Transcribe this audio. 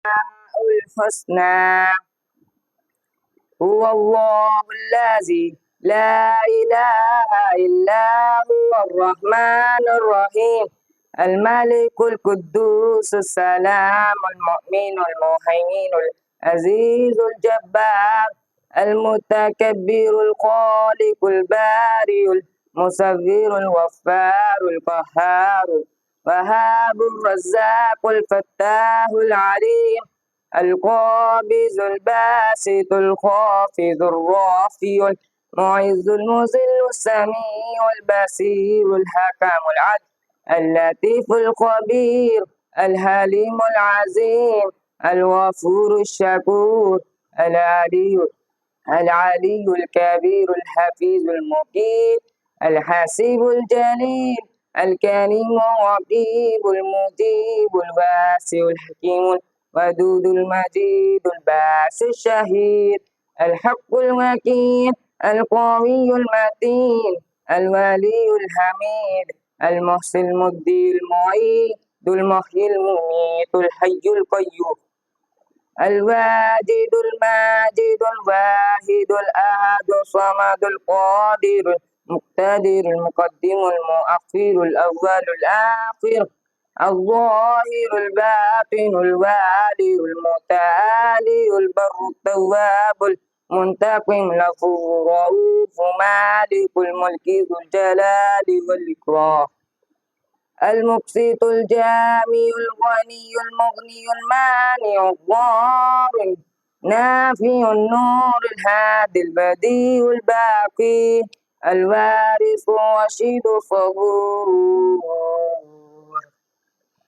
الحسنى. هو الله الذي لا إله إلا هو الرحمن الرحيم الملك القدوس السلام المؤمن المهيمن العزيز الجبار المتكبر الخالق البارئ المصور الغفار القهار وهاب الرزاق الفتاح العليم القابض الباسط الخافض الرافع المعز المذل السميع البصير الحكم العدل اللطيف الخبير الحليم العظيم الغفور الشكور العلي الكبير الحفيظ المقيت الحسيب الجليل الكريم الرقيب المجيب الواسع الحكيم الودود المجيد الباس الشهيد الحق الوكيل القوي المتين الولي الحميد المحسن المبدي المعيد المحيي المميت الحي القيوم الواجد الماجد الواحد الأحد الصمد القادر المقتدر المقدم المؤخر الأول الآخر الظاهر الباطن الوالي المتعالي البر التواب المنتقم الغفور الرؤوف مالك الملك ذو الجلال والإكرام المقسط الجامع الغني المغني المانع الضار نافع النور الهادي البديع الباقي الوارث الرشيد الصبور